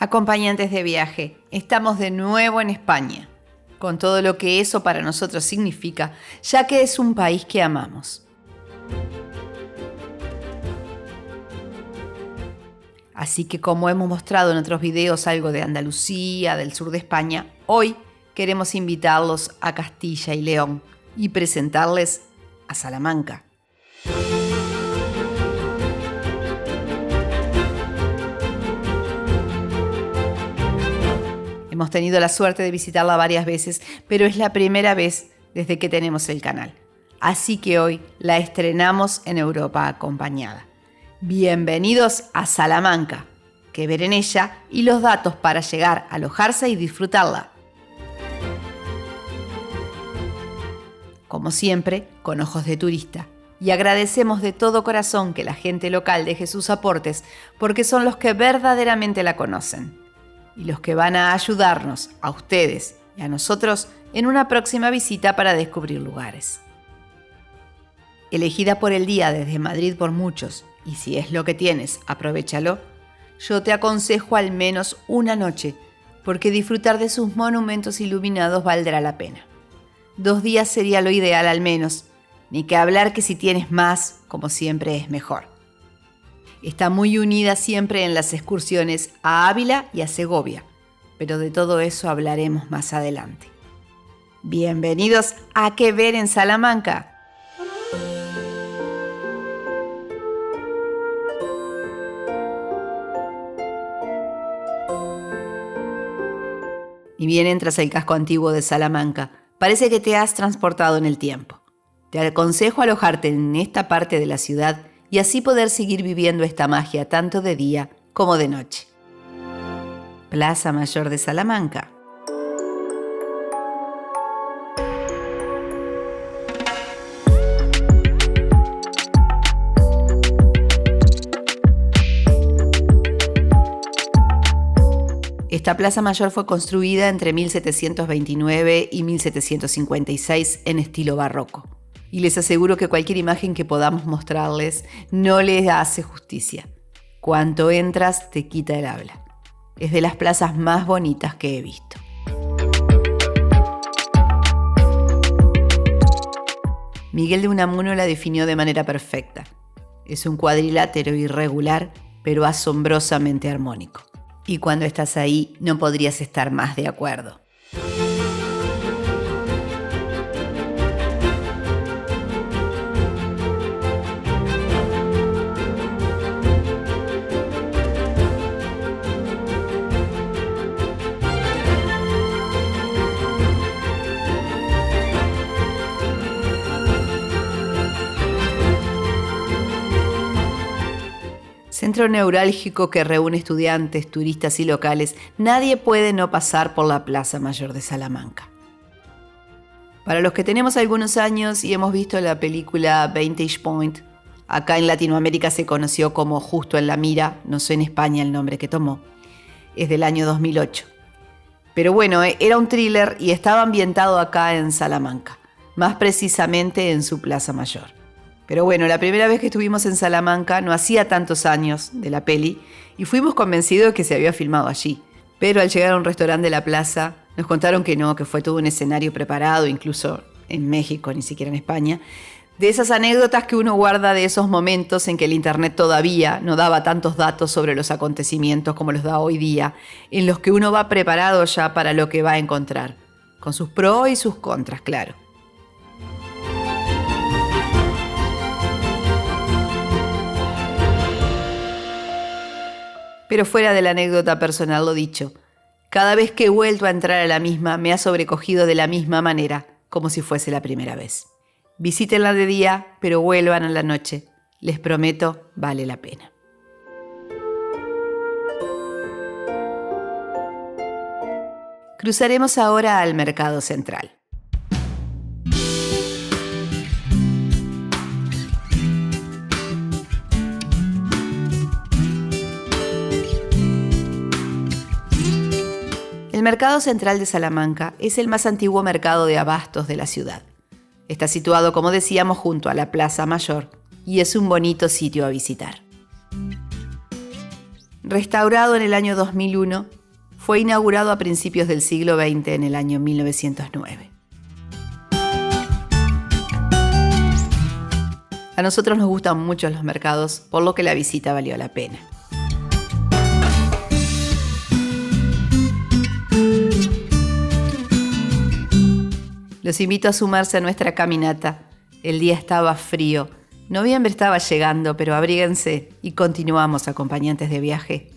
Acompañantes de viaje, estamos de nuevo en España, con todo lo que eso para nosotros significa, ya que es un país que amamos. Así que como hemos mostrado en otros videos algo de Andalucía, del sur de España, hoy queremos invitarlos a Castilla y León y presentarles a Salamanca. Hemos tenido la suerte de visitarla varias veces, pero es la primera vez desde que tenemos el canal. Así que hoy la estrenamos en Europa acompañada. Bienvenidos a Salamanca, qué ver en ella y los datos para llegar, alojarse y disfrutarla. Como siempre, con ojos de turista. Y agradecemos de todo corazón que la gente local deje sus aportes porque son los que verdaderamente la conocen. Y los que van a ayudarnos, a ustedes y a nosotros, en una próxima visita para descubrir lugares. Elegida por el día desde Madrid por muchos, y si es lo que tienes, aprovéchalo, yo te aconsejo al menos una noche, porque disfrutar de sus monumentos iluminados valdrá la pena. 2 días sería lo ideal al menos, ni que hablar que si tienes más, como siempre es mejor. Está muy unida siempre en las excursiones a Ávila y a Segovia, pero de todo eso hablaremos más adelante. Bienvenidos a ¿Qué ver en Salamanca? Y bien entras al casco antiguo de Salamanca, parece que te has transportado en el tiempo. Te aconsejo alojarte en esta parte de la ciudad y así poder seguir viviendo esta magia tanto de día como de noche. Plaza Mayor de Salamanca. Esta Plaza Mayor fue construida entre 1729 y 1756 en estilo barroco. Y les aseguro que cualquier imagen que podamos mostrarles no les hace justicia. Cuanto entras, te quita el habla. Es de las plazas más bonitas que he visto. Miguel de Unamuno la definió de manera perfecta. Es un cuadrilátero irregular, pero asombrosamente armónico. Y cuando estás ahí, no podrías estar más de acuerdo. Centro neurálgico que reúne estudiantes, turistas y locales, nadie puede no pasar por la Plaza Mayor de Salamanca. Para los que tenemos algunos años y hemos visto la película Vantage Point, acá en Latinoamérica se conoció como Justo en la Mira, no sé en España el nombre que tomó, es del año 2008. Pero bueno, era un thriller y estaba ambientado acá en Salamanca, más precisamente en su Plaza Mayor. Pero bueno, la primera vez que estuvimos en Salamanca no hacía tantos años de la peli y fuimos convencidos de que se había filmado allí. Pero al llegar a un restaurante de la plaza nos contaron que no, que fue todo un escenario preparado, incluso en México, ni siquiera en España. De esas anécdotas que uno guarda de esos momentos en que el internet todavía no daba tantos datos sobre los acontecimientos como los da hoy día, en los que uno va preparado ya para lo que va a encontrar, con sus pros y sus contras, claro. Pero fuera de la anécdota personal, lo dicho, cada vez que he vuelto a entrar a la misma me ha sobrecogido de la misma manera, como si fuese la primera vez. Visítenla de día, pero vuelvan a la noche. Les prometo, vale la pena. Cruzaremos ahora al Mercado Central. El Mercado Central de Salamanca es el más antiguo mercado de abastos de la ciudad. Está situado, como decíamos, junto a la Plaza Mayor y es un bonito sitio a visitar. Restaurado en el año 2001, fue inaugurado a principios del siglo XX en el año 1909. A nosotros nos gustan mucho los mercados, por lo que la visita valió la pena. Los invito a sumarse a nuestra caminata. El día estaba frío. Noviembre estaba llegando, pero abríguense y continuamos, acompañantes de viaje.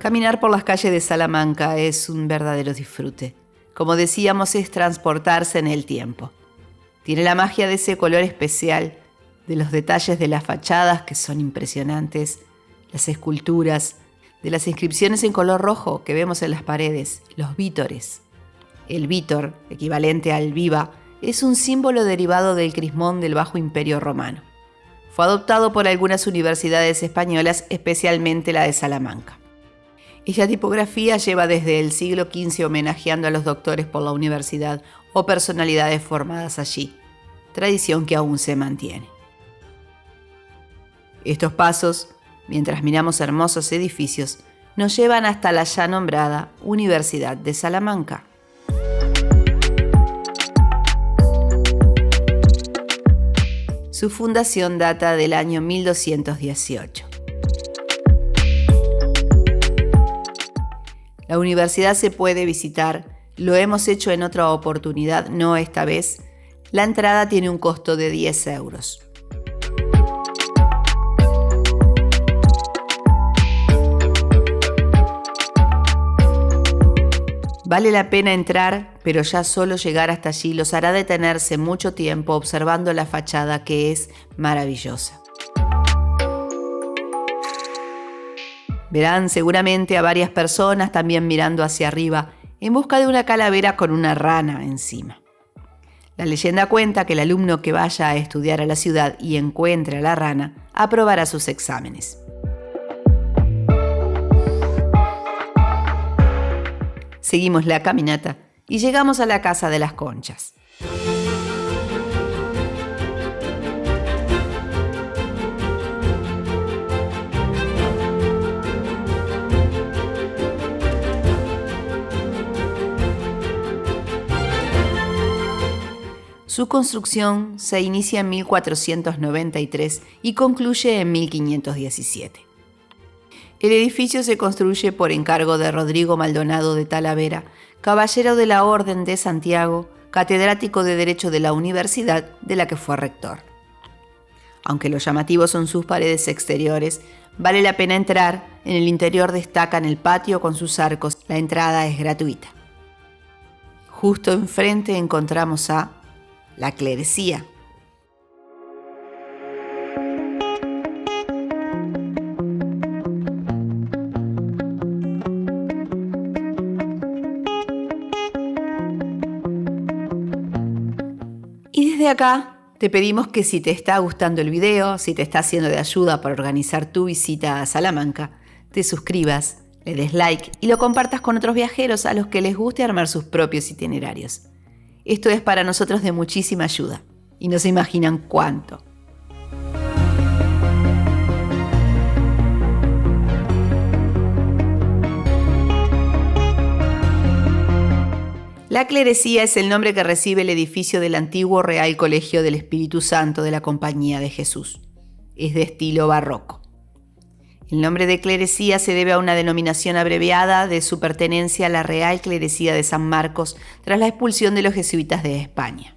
Caminar por las calles de Salamanca es un verdadero disfrute. Como decíamos, es transportarse en el tiempo. Tiene la magia de ese color especial, de los detalles de las fachadas que son impresionantes, las esculturas, de las inscripciones en color rojo que vemos en las paredes, los vítores. El vítor, equivalente al viva, es un símbolo derivado del crismón del Bajo Imperio Romano. Fue adoptado por algunas universidades españolas, especialmente la de Salamanca. Esta tipografía lleva desde el siglo XV homenajeando a los doctores por la universidad o personalidades formadas allí, tradición que aún se mantiene. Estos pasos, mientras miramos hermosos edificios, nos llevan hasta la ya nombrada Universidad de Salamanca. Su fundación data del año 1218. La universidad se puede visitar, lo hemos hecho en otra oportunidad, no esta vez. La entrada tiene un costo de 10 euros. Vale la pena entrar, pero ya solo llegar hasta allí los hará detenerse mucho tiempo observando la fachada, que es maravillosa. Verán seguramente a varias personas también mirando hacia arriba en busca de una calavera con una rana encima. La leyenda cuenta que el alumno que vaya a estudiar a la ciudad y encuentre a la rana aprobará sus exámenes. Seguimos la caminata y llegamos a la Casa de las Conchas. Su construcción se inicia en 1493 y concluye en 1517. El edificio se construye por encargo de Rodrigo Maldonado de Talavera, caballero de la Orden de Santiago, catedrático de Derecho de la universidad de la que fue rector. Aunque lo llamativo son sus paredes exteriores, vale la pena entrar. En el interior destacan el patio con sus arcos. La entrada es gratuita. Justo enfrente encontramos a la clerecía. Y desde acá te pedimos que si te está gustando el video, si te está siendo de ayuda para organizar tu visita a Salamanca, te suscribas, le des like y lo compartas con otros viajeros a los que les guste armar sus propios itinerarios. Esto es para nosotros de muchísima ayuda y no se imaginan cuánto. La clerecía es el nombre que recibe el edificio del antiguo Real Colegio del Espíritu Santo de la Compañía de Jesús. Es de estilo barroco. El nombre de clerecía se debe a una denominación abreviada de su pertenencia a la Real Clerecía de San Marcos tras la expulsión de los jesuitas de España.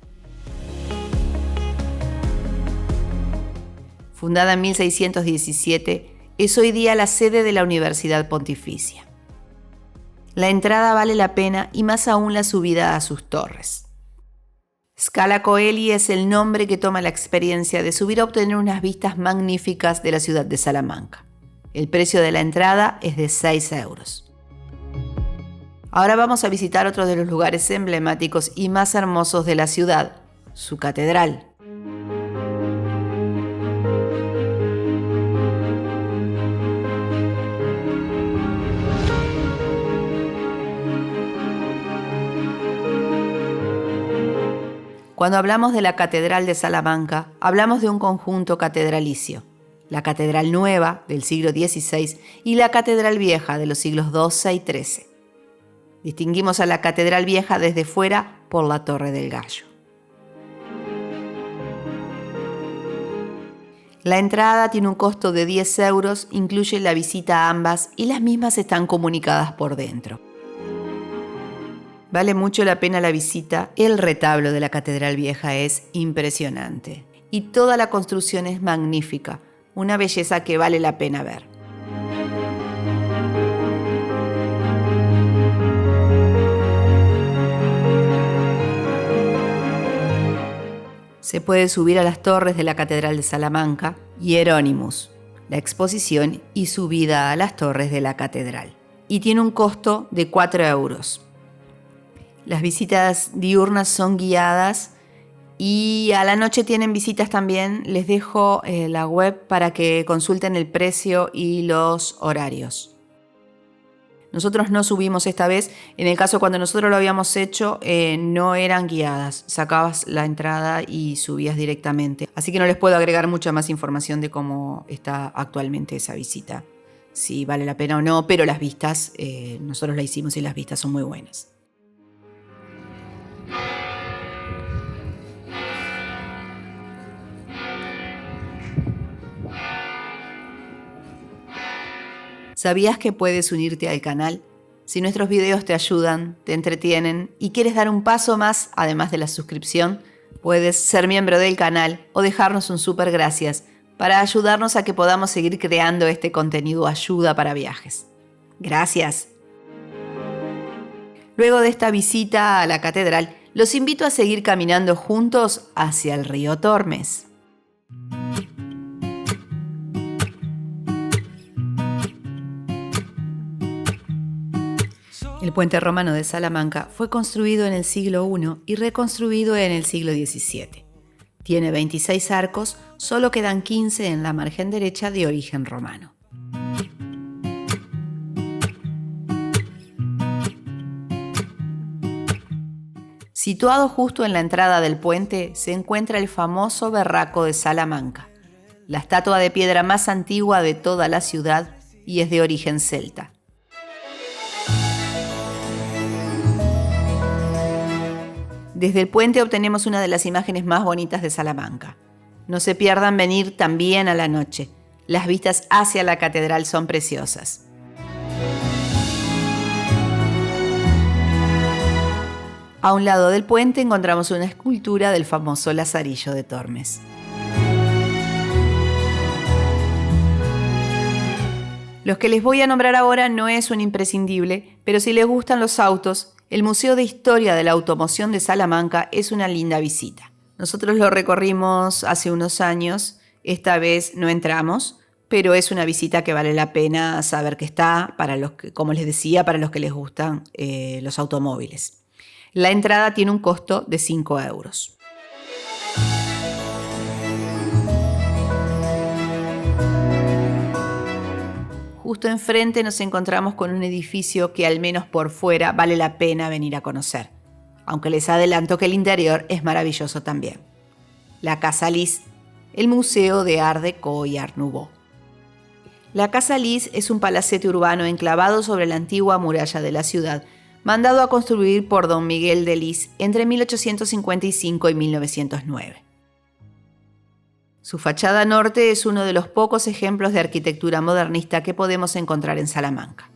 Fundada en 1617, es hoy día la sede de la Universidad Pontificia. La entrada vale la pena y más aún la subida a sus torres. Scala Coeli es el nombre que toma la experiencia de subir a obtener unas vistas magníficas de la ciudad de Salamanca. El precio de la entrada es de 6 euros. Ahora vamos a visitar otro de los lugares emblemáticos y más hermosos de la ciudad, su catedral. Cuando hablamos de la Catedral de Salamanca, hablamos de un conjunto catedralicio. La Catedral Nueva, del siglo XVI, y la Catedral Vieja, de los siglos XII y XIII. Distinguimos a la Catedral Vieja desde fuera por la Torre del Gallo. La entrada tiene un costo de 10 euros, incluye la visita a ambas y las mismas están comunicadas por dentro. Vale mucho la pena la visita. El retablo de la Catedral Vieja es impresionante y toda la construcción es magnífica, una belleza que vale la pena ver. Se puede subir a las torres de la Catedral de Salamanca, Hieronymus, la exposición y subida a las torres de la catedral. Y tiene un costo de 4 euros. Las visitas diurnas son guiadas y a la noche tienen visitas también. Les dejo la web para que consulten el precio y los horarios. Nosotros no subimos esta vez. En el caso cuando nosotros lo habíamos hecho, no eran guiadas. Sacabas la entrada y subías directamente. Así que no les puedo agregar mucha más información de cómo está actualmente esa visita. Si vale la pena o no, pero las vistas, nosotros la hicimos y las vistas son muy buenas. ¿Sabías que puedes unirte al canal? Si nuestros videos te ayudan, te entretienen y quieres dar un paso más, además de la suscripción, puedes ser miembro del canal o dejarnos un súper gracias para ayudarnos a que podamos seguir creando este contenido ayuda para viajes. Gracias. Luego de esta visita a la catedral, los invito a seguir caminando juntos hacia el río Tormes. El puente romano de Salamanca fue construido en el siglo I y reconstruido en el siglo XVII. Tiene 26 arcos, solo quedan 15 en la margen derecha de origen romano. Situado justo en la entrada del puente se encuentra el famoso Verraco de Salamanca, la estatua de piedra más antigua de toda la ciudad y es de origen celta. Desde el puente obtenemos una de las imágenes más bonitas de Salamanca. No se pierdan venir también a la noche. Las vistas hacia la catedral son preciosas. A un lado del puente encontramos una escultura del famoso Lazarillo de Tormes. Los que les voy a nombrar ahora no es un imprescindible, pero si les gustan los autos, el Museo de Historia de la Automoción de Salamanca es una linda visita. Nosotros lo recorrimos hace unos años, esta vez no entramos, pero es una visita que vale la pena saber que está, para los que, como les decía, para los que les gustan los automóviles. La entrada tiene un costo de 5 euros. Justo enfrente nos encontramos con un edificio que al menos por fuera vale la pena venir a conocer, aunque les adelanto que el interior es maravilloso también. La Casa Lis, el Museo de Art Deco y Art Nouveau. La Casa Lis es un palacete urbano enclavado sobre la antigua muralla de la ciudad, mandado a construir por don Miguel de Lis entre 1855 y 1909. Su fachada norte es uno de los pocos ejemplos de arquitectura modernista que podemos encontrar en Salamanca.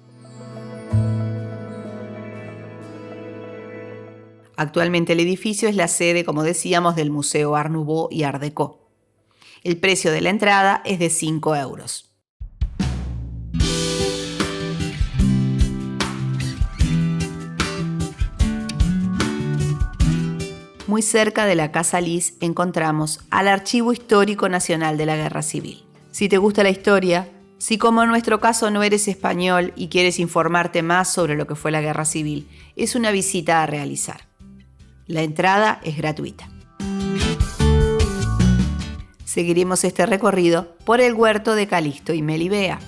Actualmente el edificio es la sede, como decíamos, del Museo Art Nouveau y Art Deco. El precio de la entrada es de 5 euros. Muy cerca de la Casa Lis encontramos al Archivo Histórico Nacional de la Guerra Civil. Si te gusta la historia, si como en nuestro caso no eres español y quieres informarte más sobre lo que fue la Guerra Civil, es una visita a realizar. La entrada es gratuita. Seguiremos este recorrido por el huerto de Calixto y Melibea.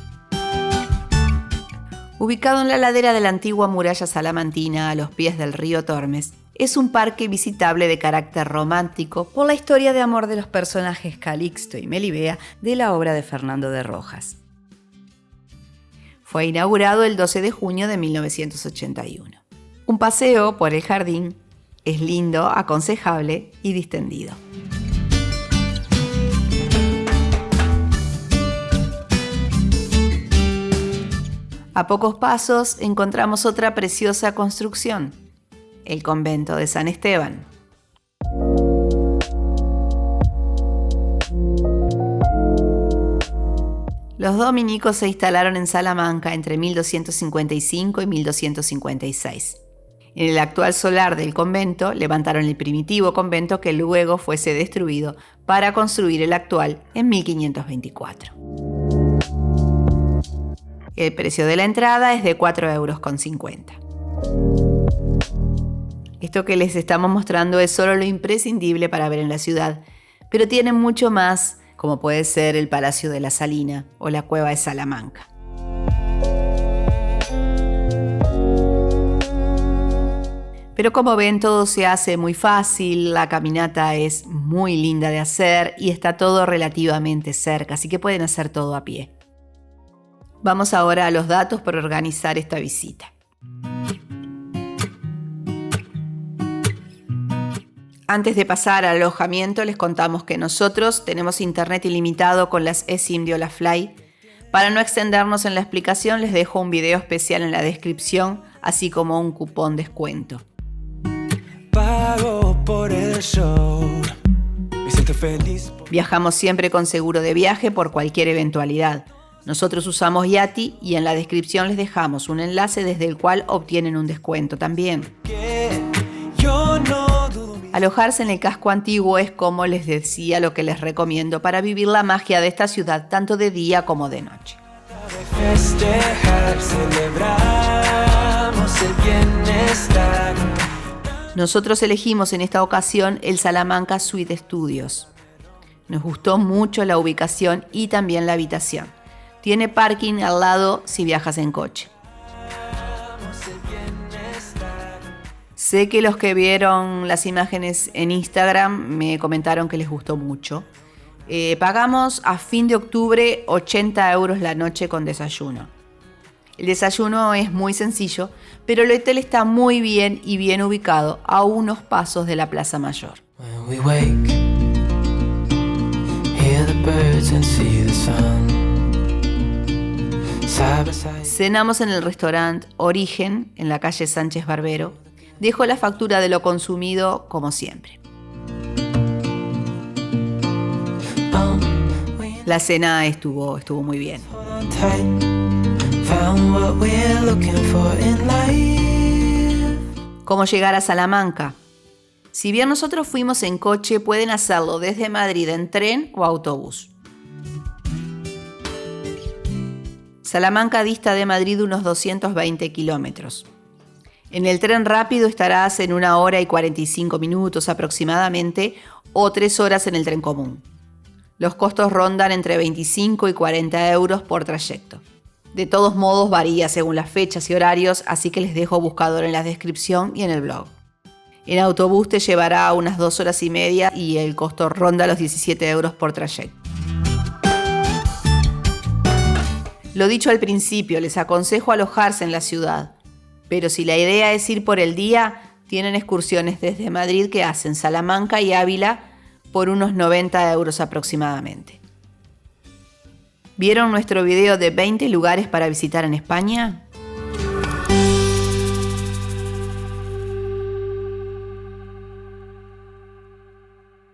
Ubicado en la ladera de la antigua muralla salamantina a los pies del río Tormes, es un parque visitable de carácter romántico por la historia de amor de los personajes Calixto y Melibea de la obra de Fernando de Rojas. Fue inaugurado el 12 de junio de 1981. Un paseo por el jardín es lindo, aconsejable y distendido. A pocos pasos encontramos otra preciosa construcción, el convento de San Esteban. Los dominicos se instalaron en Salamanca entre 1255 y 1256. En el actual solar del convento levantaron el primitivo convento que luego fuese destruido para construir el actual en 1524. El precio de la entrada es de 4,50 €. Esto que les estamos mostrando es solo lo imprescindible para ver en la ciudad, pero tiene mucho más, como puede ser el Palacio de la Salina o la Cueva de Salamanca. Pero como ven, todo se hace muy fácil, la caminata es muy linda de hacer y está todo relativamente cerca, así que pueden hacer todo a pie. Vamos ahora a los datos para organizar esta visita. Antes de pasar al alojamiento, les contamos que nosotros tenemos internet ilimitado con las eSIM de Holafly. Para no extendernos en la explicación, les dejo un video especial en la descripción, así como un cupón descuento. Pago por el show. Me siento feliz. Viajamos siempre con seguro de viaje por cualquier eventualidad. Nosotros usamos Yati y en la descripción les dejamos un enlace desde el cual obtienen un descuento también. Alojarse en el casco antiguo es, como les decía, lo que les recomiendo para vivir la magia de esta ciudad tanto de día como de noche. Nosotros elegimos en esta ocasión el Salamanca Suite Studios. Nos gustó mucho la ubicación y también la habitación. Tiene parking al lado si viajas en coche. Sé que los que vieron las imágenes en Instagram me comentaron que les gustó mucho. Pagamos a fin de octubre 80 € la noche con desayuno. El desayuno es muy sencillo, pero el hotel está muy bien y bien ubicado a unos pasos de la Plaza Mayor. Cenamos en el restaurante Origen, en la calle Sánchez Barbero. Dejo la factura de lo consumido como siempre. La cena estuvo muy bien. ¿Cómo llegar a Salamanca? Si bien nosotros fuimos en coche, pueden hacerlo desde Madrid en tren o autobús. Salamanca dista de Madrid unos 220 kilómetros. En el tren rápido estarás en 1 hora y 45 minutos aproximadamente o 3 horas en el tren común. Los costos rondan entre 25 y 40 € por trayecto. De todos modos varía según las fechas y horarios, así que les dejo buscador en la descripción y en el blog. En autobús te llevará unas 2 horas y media y el costo ronda los 17 € por trayecto. Lo dicho al principio, les aconsejo alojarse en la ciudad. Pero si la idea es ir por el día, tienen excursiones desde Madrid que hacen Salamanca y Ávila por unos 90 € aproximadamente. ¿Vieron nuestro video de 20 lugares para visitar en España?